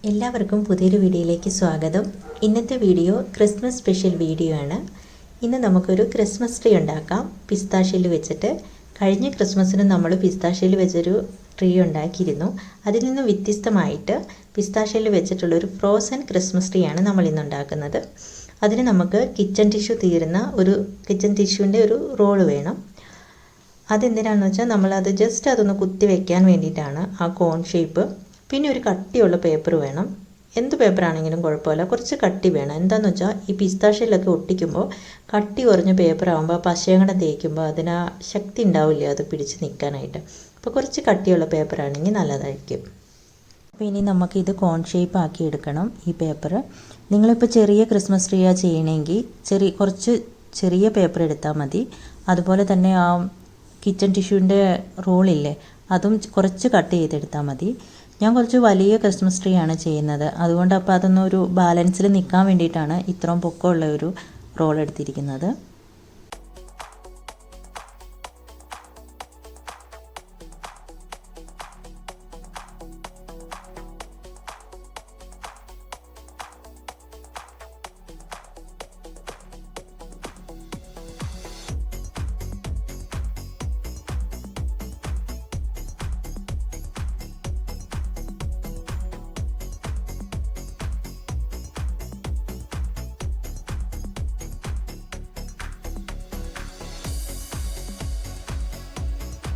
എല്ലാവർക്കും പുതിയൊരു വീഡിയോയിലേക്ക് സ്വാഗതം. ഇന്നത്തെ വീഡിയോ ക്രിസ്മസ് സ്പെഷ്യൽ വീഡിയോ ആണ്. ഇന്ന് നമുക്കൊരു ക്രിസ്മസ് ട്രീ ഉണ്ടാക്കാം പിസ്താഷ്യയിൽ വെച്ചിട്ട്. കഴിഞ്ഞ ക്രിസ്മസിന് നമ്മൾ പിസ്താഷ്യയിൽ വെച്ചൊരു ട്രീ ഉണ്ടാക്കിയിരുന്നു. അതിൽ നിന്ന് വ്യത്യസ്തമായിട്ട് പിസ്താഷ്യയിൽ വെച്ചിട്ടുള്ളൊരു ഫ്രോസൺ ക്രിസ്മസ് ട്രീ ആണ് നമ്മൾ ഇന്ന് ഉണ്ടാക്കുന്നത്. അതിന് നമുക്ക് കിച്ചൺ ടിഷ്യൂൻ്റെ ഒരു റോള് വേണം. അതെന്തിനാണെന്ന് വെച്ചാൽ നമ്മളത് ജസ്റ്റ് അതൊന്ന് കുത്തി വയ്ക്കാൻ വേണ്ടിയിട്ടാണ് ആ കോൺ ഷേപ്പ്. പിന്നെ ഒരു കട്ടിയുള്ള പേപ്പർ വേണം. എന്ത് പേപ്പറാണെങ്കിലും കുഴപ്പമില്ല, കുറച്ച് കട്ടി വേണം. എന്താണെന്ന് വെച്ചാൽ ഈ പിസ്താഷ്യയിലൊക്കെ ഒട്ടിക്കുമ്പോൾ കട്ടി കുറഞ്ഞ പേപ്പറാകുമ്പോൾ പശയും കൂടെ തേക്കുമ്പോൾ അതിന് ശക്തി ഉണ്ടാവില്ല അത് പിടിച്ച് നിൽക്കാനായിട്ട്. അപ്പോൾ കുറച്ച് കട്ടിയുള്ള പേപ്പറാണെങ്കിൽ നല്ലതായിരിക്കും. അപ്പോൾ ഇനി നമുക്കിത് കോൺ ഷേപ്പ് ആക്കി എടുക്കണം ഈ പേപ്പർ. നിങ്ങളിപ്പോൾ ചെറിയ ക്രിസ്മസ് ട്രീയാണ് ചെയ്യണമെങ്കിൽ കുറച്ച് ചെറിയ പേപ്പർ എടുത്താൽ മതി. അതുപോലെ തന്നെ ആ കിച്ചൺ ടിഷ്യൂവിൻ്റെ റോളില്ലേ, അതും കുറച്ച് കട്ട് ചെയ്തെടുത്താൽ മതി. ഞാൻ കുറച്ച് വലിയ ക്രിസ്മസ് ട്രീ ആണ് ചെയ്യുന്നത്, അതുകൊണ്ട് അപ്പോൾ അതൊന്നൊരു ബാലൻസിൽ നിൽക്കാൻ വേണ്ടിയിട്ടാണ് ഇത്രയും പൊക്കമുള്ള ഒരു റോൾ എടുത്തിരിക്കുന്നത്.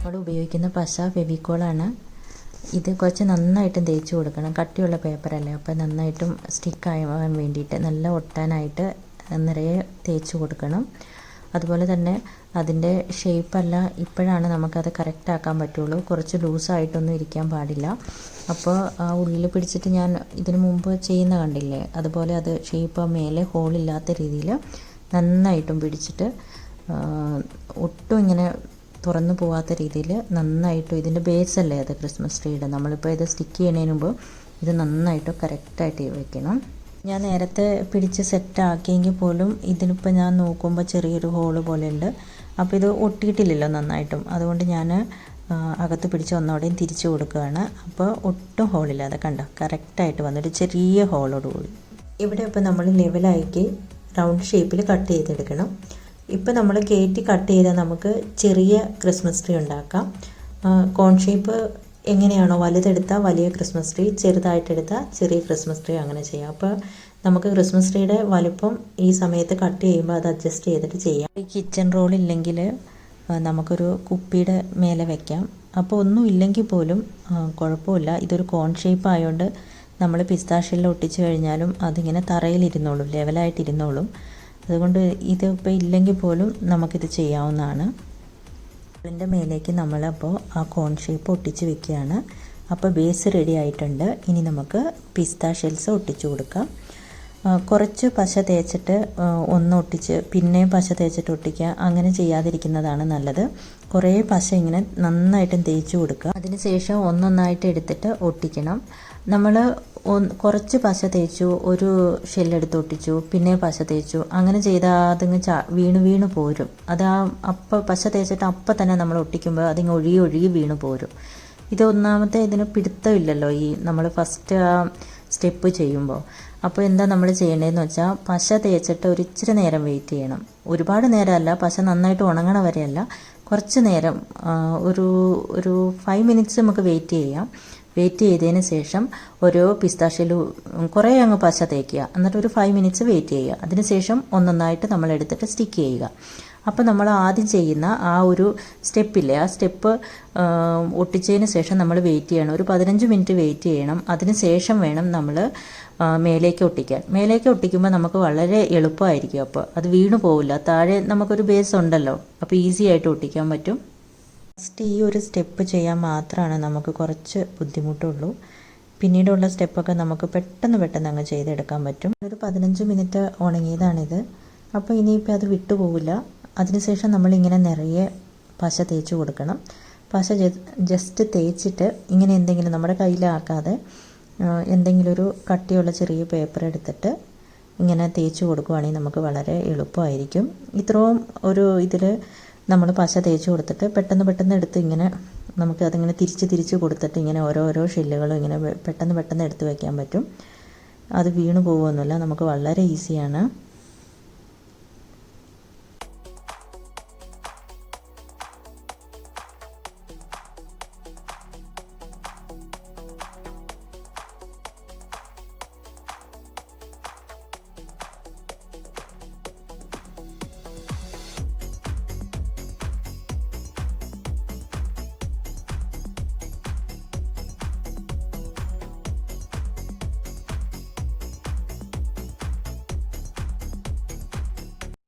നമ്മൾ ഉപയോഗിക്കുന്ന പശ ഫെവിക്കോളാണ്. ഇത് കുറച്ച് നന്നായിട്ടും തേച്ച് കൊടുക്കണം. കട്ടിയുള്ള പേപ്പറല്ലേ, അപ്പോൾ നന്നായിട്ടും സ്റ്റിക്കാകാൻ വേണ്ടിയിട്ട് നല്ല ഒട്ടാനായിട്ട് നിറയെ തേച്ച് കൊടുക്കണം. അതുപോലെ തന്നെ അതിൻ്റെ ഷേപ്പല്ല ഇപ്പോഴാണ് നമുക്കത് കറക്റ്റ് ആക്കാൻ പറ്റുള്ളൂ. കുറച്ച് ലൂസായിട്ടൊന്നും ഇരിക്കാൻ പാടില്ല. അപ്പോൾ ആ ഉള്ളിൽ പിടിച്ചിട്ട് ഞാൻ ഇതിനു മുമ്പ് ചെയ്യുന്ന കണ്ടില്ലേ, അതുപോലെ അത് ഷേപ്പ് മേലെ ഹോളില്ലാത്ത രീതിയിൽ നന്നായിട്ടും പിടിച്ചിട്ട് ഒട്ടും ഇങ്ങനെ തുറന്നു പോകാത്ത രീതിയിൽ നന്നായിട്ടും, ഇതിൻ്റെ ബേസല്ലേ അത് ക്രിസ്മസ് ട്രീയുടെ, നമ്മളിപ്പോൾ ഇത് സ്റ്റിക്ക് ചെയ്യുന്നതിന് മുമ്പ് ഇത് നന്നായിട്ട് കറക്റ്റായിട്ട് വയ്ക്കണം. ഞാൻ നേരത്തെ പിടിച്ച് സെറ്റാക്കിയെങ്കിൽ പോലും ഇതിനിപ്പോൾ ഞാൻ നോക്കുമ്പോൾ ചെറിയൊരു ഹോള് പോലെ ഉണ്ട്. അപ്പോൾ ഇത് ഒട്ടിയിട്ടില്ലല്ലോ നന്നായിട്ടും, അതുകൊണ്ട് ഞാൻ അകത്ത് പിടിച്ച് ഒന്നോടെയും തിരിച്ചു കൊടുക്കുകയാണ്. അപ്പോൾ ഒട്ടും ഹോളില്ലാതെ കണ്ടോ കറക്റ്റായിട്ട് വന്നൊരു ചെറിയ ഹോളോടുകൂടി. ഇവിടെ ഇപ്പോൾ നമ്മൾ ലെവലാക്കി റൗണ്ട് ഷേപ്പിൽ കട്ട് ചെയ്തെടുക്കണം. ഇപ്പോൾ നമ്മൾ കയറ്റി കട്ട് ചെയ്താൽ നമുക്ക് ചെറിയ ക്രിസ്മസ് ട്രീ ഉണ്ടാക്കാം. കോൺ ഷേപ്പ് എങ്ങനെയാണോ വലുതെടുത്താൽ വലിയ ക്രിസ്മസ് ട്രീ, ചെറുതായിട്ടെടുത്താൽ ചെറിയ ക്രിസ്മസ് ട്രീ, അങ്ങനെ ചെയ്യാം. അപ്പോൾ നമുക്ക് ക്രിസ്മസ് ട്രീയുടെ വലുപ്പം ഈ സമയത്ത് കട്ട് ചെയ്യുമ്പോൾ അത് അഡ്ജസ്റ്റ് ചെയ്തിട്ട് ചെയ്യാം. ഈ കിച്ചൺ റോൾ ഇല്ലെങ്കിൽ നമുക്കൊരു കുപ്പിയുടെ മേലെ വയ്ക്കാം. അപ്പോൾ ഒന്നും ഇല്ലെങ്കിൽ പോലും കുഴപ്പമില്ല. ഇതൊരു കോൺ ഷേപ്പ് ആയതുകൊണ്ട് നമ്മൾ പിസ്താഷ്യയിൽ ഒട്ടിച്ച് കഴിഞ്ഞാലും അതിങ്ങനെ തറയിലിരുന്നോളും, ലെവലായിട്ടിരുന്നോളും. അതുകൊണ്ട് ഇതിപ്പോൾ ഇല്ലെങ്കിൽ പോലും നമുക്കിത് ചെയ്യാവുന്നതാണ്. ഇതിൻ്റെ മേലേക്ക് നമ്മളപ്പോൾ ആ കോൺ ഷേപ്പ് ഒട്ടിച്ച് വെക്കുകയാണ്. അപ്പോൾ ബേസ് റെഡി ആയിട്ടുണ്ട്. ഇനി നമുക്ക് പിസ്ത ഷെൽസ് ഒട്ടിച്ച് കൊടുക്കാം. കുറച്ച് പശ തേച്ചിട്ട് ഒന്ന് ഒട്ടിച്ച് പിന്നെയും പശ തേച്ചിട്ട് ഒട്ടിക്കുക, അങ്ങനെ ചെയ്യാതിരിക്കുന്നതാണ് നല്ലത്. കുറേ പശ ഇങ്ങനെ നന്നായിട്ടും തേച്ച് കൊടുക്കുക. അതിനുശേഷം ഒന്നൊന്നായിട്ട് എടുത്തിട്ട് ഒട്ടിക്കണം. നമ്മൾ കുറച്ച് പശ തേച്ചു, ഒരു ഷെല്ലെടുത്ത് ഒട്ടിച്ചു, പിന്നെ പശ തേച്ചു, അങ്ങനെ ചെയ്താൽ അതിങ്ങ് വീണ് പോരും. അത് അപ്പം പശ തേച്ചിട്ട് അപ്പം തന്നെ നമ്മൾ ഒട്ടിക്കുമ്പോൾ അതിങ്ങ് ഒഴുകി വീണ് പോരും. ഇത് ഒന്നാമത്തെ ഇതിന് പിടുത്തമില്ലല്ലോ ഈ നമ്മൾ ഫസ്റ്റ് ആ സ്റ്റെപ്പ് ചെയ്യുമ്പോൾ. അപ്പോൾ എന്താ നമ്മൾ ചെയ്യേണ്ടതെന്ന് വെച്ചാൽ പശ തേച്ചിട്ട് ഒരു ഇച്ചിരി നേരം വെയിറ്റ് ചെയ്യണം. ഒരുപാട് നേരമല്ല, പശ നന്നായിട്ട് ഉണങ്ങണ വരെയല്ല, കുറച്ച് നേരം, ഒരു 5 മിനിറ്റ്സ് നമുക്ക് വെയിറ്റ് ചെയ്യാം. വെയിറ്റ് ചെയ്തതിന് ശേഷം ഓരോ പിസ്താഷ്യയിൽ കുറേ അങ്ങ് പശ തേക്കുക, എന്നിട്ട് ഒരു 5 മിനിറ്റ്സ് വെയിറ്റ് ചെയ്യുക. അതിനുശേഷം ഒന്നൊന്നായിട്ട് നമ്മൾ എടുത്തിട്ട് സ്റ്റിക്ക് ചെയ്യുക. അപ്പോൾ നമ്മൾ ആദ്യം ചെയ്യുന്ന ആ ഒരു സ്റ്റെപ്പില്ലേ, ആ സ്റ്റെപ്പ് ഒട്ടിച്ചതിന് ശേഷം നമ്മൾ വെയിറ്റ് ചെയ്യണം, ഒരു 15 മിനിറ്റ് വെയിറ്റ് ചെയ്യണം. അതിന് ശേഷം വേണം നമ്മൾ മേലേക്ക് ഒട്ടിക്കാൻ. മേലേക്ക് ഒട്ടിക്കുമ്പോൾ നമുക്ക് വളരെ എളുപ്പമായിരിക്കും. അപ്പോൾ അത് വീണു പോവില്ല, താഴെ നമുക്കൊരു ബേസ് ഉണ്ടല്ലോ, അപ്പോൾ ഈസി ആയിട്ട് ഒട്ടിക്കാൻ പറ്റും. ഫസ്റ്റ് ഈ ഒരു സ്റ്റെപ്പ് ചെയ്യാൻ മാത്രമാണ് നമുക്ക് കുറച്ച് ബുദ്ധിമുട്ടുള്ളൂ. പിന്നീടുള്ള സ്റ്റെപ്പൊക്കെ നമുക്ക് പെട്ടെന്ന് അങ്ങ് ചെയ്തെടുക്കാൻ പറ്റും. ഒരു 15 മിനിറ്റ് ഉണങ്ങിയതാണിത്. അപ്പോൾ ഇനിയിപ്പോൾ അത് വിട്ടുപോകില്ല. അതിനുശേഷം നമ്മളിങ്ങനെ നിറയെ പശ തേച്ച് കൊടുക്കണം. പശ ജസ്റ്റ് തേച്ചിട്ട് ഇങ്ങനെ എന്തെങ്കിലും നമ്മുടെ കയ്യിലാക്കാതെ എന്തെങ്കിലും ഒരു കട്ടിയുള്ള ചെറിയ പേപ്പർ എടുത്തിട്ട് ഇങ്ങനെ തേച്ച് കൊടുക്കുകയാണെങ്കിൽ നമുക്ക് വളരെ എളുപ്പമായിരിക്കും. ഇത്രയും ഒരു ഇതിൽ നമ്മൾ പശ തേച്ച് കൊടുത്തിട്ട് പെട്ടെന്ന് എടുത്ത് ഇങ്ങനെ നമുക്കതിങ്ങനെ തിരിച്ച് കൊടുത്തിട്ട് ഇങ്ങനെ ഓരോരോ ഷെല്ലുകളും ഇങ്ങനെ പെട്ടെന്ന് എടുത്ത് വയ്ക്കാൻ പറ്റും. അത് വീണ് പോകുമൊന്നുമില്ല, നമുക്ക് വളരെ ഈസിയാണ്.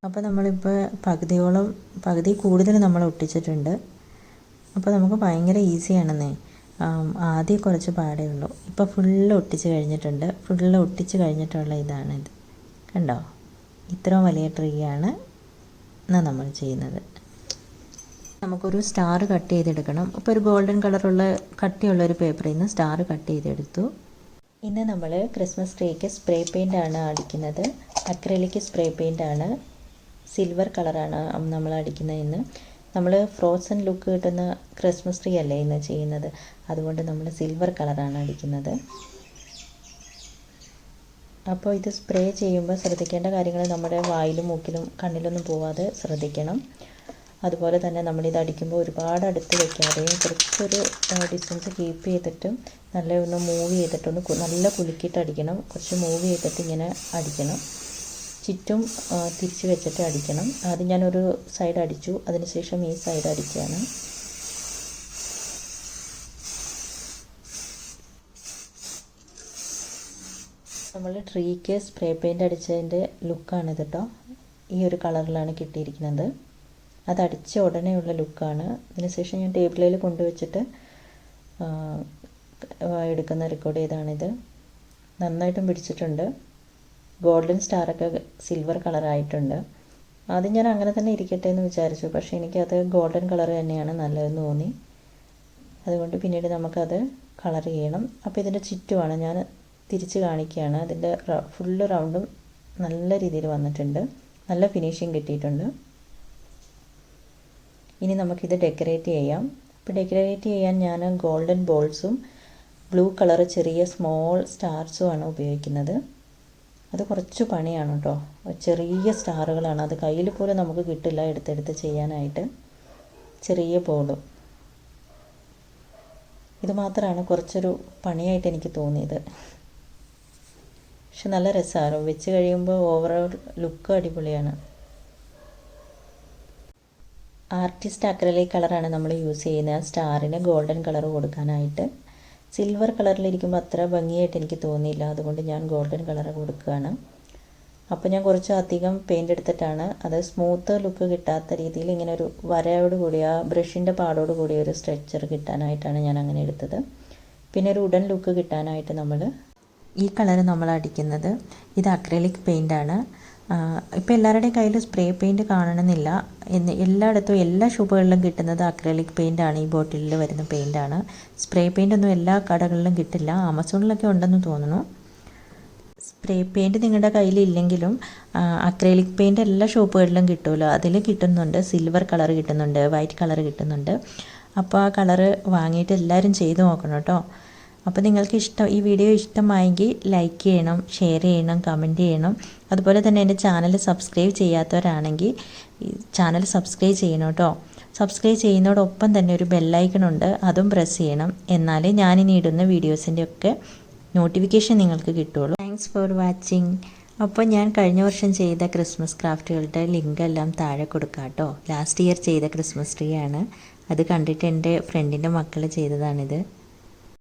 അപ്പോൾ നമ്മളിപ്പോൾ പകുതി കൂടുതൽ നമ്മൾ ഒട്ടിച്ചിട്ടുണ്ട്. അപ്പോൾ നമുക്ക് ഭയങ്കര ഈസിയാണെന്നേ. ആദ്യം കുറച്ച് പാടേ ഉള്ളൂ. ഇപ്പോൾ ഫുള്ള് ഒട്ടിച്ച് കഴിഞ്ഞിട്ടുണ്ട്. ഫുള്ള് ഒട്ടിച്ച് കഴിഞ്ഞിട്ടുള്ള ഇതാണിത്. കണ്ടോ, ഇത്രയും വലിയ ട്രീ ആണ് നമ്മൾ ചെയ്യുന്നത്. നമുക്കൊരു സ്റ്റാർ കട്ട് ചെയ്തെടുക്കണം. അപ്പോൾ ഒരു ഗോൾഡൻ കളറുള്ള കട്ടിയുള്ളൊരു പേപ്പറിൽ നിന്ന് സ്റ്റാർ കട്ട് ചെയ്തെടുത്തു. ഇന്ന് നമ്മൾ ക്രിസ്മസ് ട്രീക്ക് സ്പ്രേ പെയിൻ്റ് ആണ് അടിക്കുന്നത്. അക്രിലിക് സ്പ്രേ പെയിൻ്റ് ആണ്, സിൽവർ കളറാണ് നമ്മൾ അടിക്കുന്നത്. ഇന്ന് നമ്മൾ ഫ്രോസൺ ലുക്ക് കിട്ടുന്ന ക്രിസ്മസ് ട്രീ അല്ലേ ഇന്ന് ചെയ്യുന്നത്, അതുകൊണ്ട് നമ്മൾ സിൽവർ കളറാണ് അടിക്കുന്നത്. അപ്പോൾ ഇത് സ്പ്രേ ചെയ്യുമ്പോൾ ശ്രദ്ധിക്കേണ്ട കാര്യങ്ങൾ നമ്മുടെ വായിലും മൂക്കിലും കണ്ണിലൊന്നും പോവാതെ ശ്രദ്ധിക്കണം. അതുപോലെ തന്നെ നമ്മളിത് അടിക്കുമ്പോൾ ഒരുപാട് അടുത്ത് വയ്ക്കാതെയും കുറച്ചൊരു ഡിസ്റ്റൻസ് കീപ്പ് ചെയ്തിട്ട് ഒന്ന് മൂവ് ചെയ്തിട്ടൊന്ന് നല്ല കുലുക്കിയിട്ട് അടിക്കണം. കുറച്ച് മൂവ് ചെയ്തിട്ട് ഇങ്ങനെ അടിക്കണം. ചുറ്റും തിരിച്ച് വെച്ചിട്ട് അടിക്കണം. ആദ്യം ഞാനൊരു സൈഡ് അടിച്ചു, അതിനുശേഷം ഈ സൈഡ് അടിക്കുകയാണ്. നമ്മൾ ട്രീക്ക് സ്പ്രേ പെയിൻ്റ് അടിച്ചതിൻ്റെ ലുക്കാണിത് കേട്ടോ. ഈ ഒരു കളറിലാണ് കിട്ടിയിരിക്കുന്നത്. അത് അടിച്ച ഉടനെയുള്ള ലുക്കാണ്. അതിനുശേഷം ഞാൻ ടേബിളിൽ കൊണ്ടുവച്ചിട്ട് റെക്കോർഡ് ചെയ്താണിത്. നന്നായിട്ടും പിടിച്ചിട്ടുണ്ട്. ഗോൾഡൻ സ്റ്റാറൊക്കെ സിൽവർ കളറായിട്ടുണ്ട്. ആദ്യം ഞാൻ അങ്ങനെ തന്നെ ഇരിക്കട്ടെ എന്ന് വിചാരിച്ചു, പക്ഷേ എനിക്കത് ഗോൾഡൻ കളർ തന്നെയാണ് നല്ലതെന്ന് തോന്നി. അതുകൊണ്ട് പിന്നീട് നമുക്കത് കളർ ചെയ്യണം. അപ്പോൾ ഇതിൻ്റെ ചുറ്റുമാണ് ഞാൻ തിരിച്ച് കാണിക്കുകയാണ്. അതിൻ്റെ ഫുള്ള് റൗണ്ടും നല്ല രീതിയിൽ വന്നിട്ടുണ്ട്, നല്ല ഫിനിഷിങ് കിട്ടിയിട്ടുണ്ട്. ഇനി നമുക്കിത് ഡെക്കറേറ്റ് ചെയ്യാം. അപ്പോൾ ഡെക്കറേറ്റ് ചെയ്യാൻ ഞാൻ ഗോൾഡൻ ബോൾസും ബ്ലൂ കളർ ചെറിയ സ്മോൾ സ്റ്റാർസുമാണ് ഉപയോഗിക്കുന്നത്. അത് കുറച്ച് പണിയാണ് കേട്ടോ. ചെറിയ സ്റ്റാറുകളാണ്, അത് കയ്യിൽ പോലും നമുക്ക് കിട്ടില്ല എടുത്തെടുത്ത് ചെയ്യാനായിട്ട്. ചെറിയ ബോളും ഇത് മാത്രമാണ് കുറച്ചൊരു പണിയായിട്ട് എനിക്ക് തോന്നിയത്. പക്ഷെ നല്ല രസമാണ്, വെച്ച് കഴിയുമ്പോൾ ഓവറോൾ ലുക്ക് അടിപൊളിയാണ്. ആർട്ടിസ്റ്റ് അക്രിലിക് കളറാണ് നമ്മൾ യൂസ് ചെയ്യുന്നത് സ്റ്റാറിന് ഗോൾഡൻ കളർ കൊടുക്കാനായിട്ട്. സിൽവർ കളറിലിരിക്കുമ്പോൾ അത്ര ഭംഗിയായിട്ട് എനിക്ക് തോന്നിയില്ല, അതുകൊണ്ട് ഞാൻ ഗോൾഡൻ കളർ കൊടുക്കുകയാണ്. അപ്പോൾ ഞാൻ കുറച്ച് അധികം പെയിൻ്റ് എടുത്തിട്ടാണ് അത് സ്മൂത്ത് ലുക്ക് കിട്ടാത്ത രീതിയിൽ ഇങ്ങനെ ഒരു വരയോട് കൂടി ആ ബ്രഷിൻ്റെ പാടോട് കൂടി ഒരു സ്ട്രെച്ചർ കിട്ടാനായിട്ടാണ് ഞാൻ അങ്ങനെ എടുത്തത്. പിന്നെ ഒരു ഉടൻ ലുക്ക് കിട്ടാനായിട്ട് നമ്മൾ ഈ കളർ നമ്മൾ അടിക്കുന്നത് ഇത് അക്രിലിക് പെയിൻ്റാണ്. ഇപ്പോൾ എല്ലാവരുടെയും കയ്യിൽ സ്പ്രേ പെയിൻറ്റ് കാണണമെന്നില്ല. എല്ലായിടത്തും എല്ലാ ഷോപ്പുകളിലും കിട്ടുന്നത് അക്രിലിക് പെയിൻ്റാണ്. ഈ ബോട്ടിലിൽ വരുന്ന പെയിൻ്റാണ്. സ്പ്രേ പെയിൻ്റൊന്നും എല്ലാ കടകളിലും കിട്ടില്ല. ആമസോണിലൊക്കെ ഉണ്ടെന്ന് തോന്നുന്നു. സ്പ്രേ പെയിൻറ്റ് നിങ്ങളുടെ കയ്യിലില്ലെങ്കിലും അക്രിലിക് പെയിൻറ്റ് എല്ലാ ഷോപ്പുകളിലും കിട്ടുമല്ലോ, അതിൽ കിട്ടുന്നുണ്ട്. സിൽവർ കളർ കിട്ടുന്നുണ്ട്, വൈറ്റ് കളർ കിട്ടുന്നുണ്ട്. അപ്പോൾ ആ കളറ് വാങ്ങിയിട്ട് എല്ലാവരും ചെയ്ത് നോക്കണം കേട്ടോ. അപ്പോൾ നിങ്ങൾക്ക് ഈ വീഡിയോ ഇഷ്ടമായെങ്കിൽ ലൈക്ക് ചെയ്യണം, ഷെയർ ചെയ്യണം, കമൻറ്റ് ചെയ്യണം. അതുപോലെ തന്നെ എൻ്റെ ചാനൽ സബ്സ്ക്രൈബ് ചെയ്യാത്തവരാണെങ്കിൽ ചാനൽ സബ്സ്ക്രൈബ് ചെയ്യണം കേട്ടോ. സബ്സ്ക്രൈബ് ചെയ്യുന്നതോടൊപ്പം തന്നെ ഒരു ബെല്ലൈക്കണുണ്ട്, അതും പ്രസ് ചെയ്യണം. എന്നാലേ ഞാനിനി ഇടുന്ന വീഡിയോസിൻ്റെ ഒക്കെ നോട്ടിഫിക്കേഷൻ നിങ്ങൾക്ക് കിട്ടുള്ളൂ. Thanks for watching. അപ്പോൾ ഞാൻ കഴിഞ്ഞ വർഷം ചെയ്ത ക്രിസ്മസ് ക്രാഫ്റ്റുകളുടെ ലിങ്ക് എല്ലാം താഴെ കൊടുക്കാം കേട്ടോ. ലാസ്റ്റ് ഇയർ ചെയ്ത ക്രിസ്മസ് ട്രീ ആണ്. അത് കണ്ടിട്ട് എൻ്റെ ഫ്രണ്ടിൻ്റെ മക്കൾ ചെയ്തതാണിത്.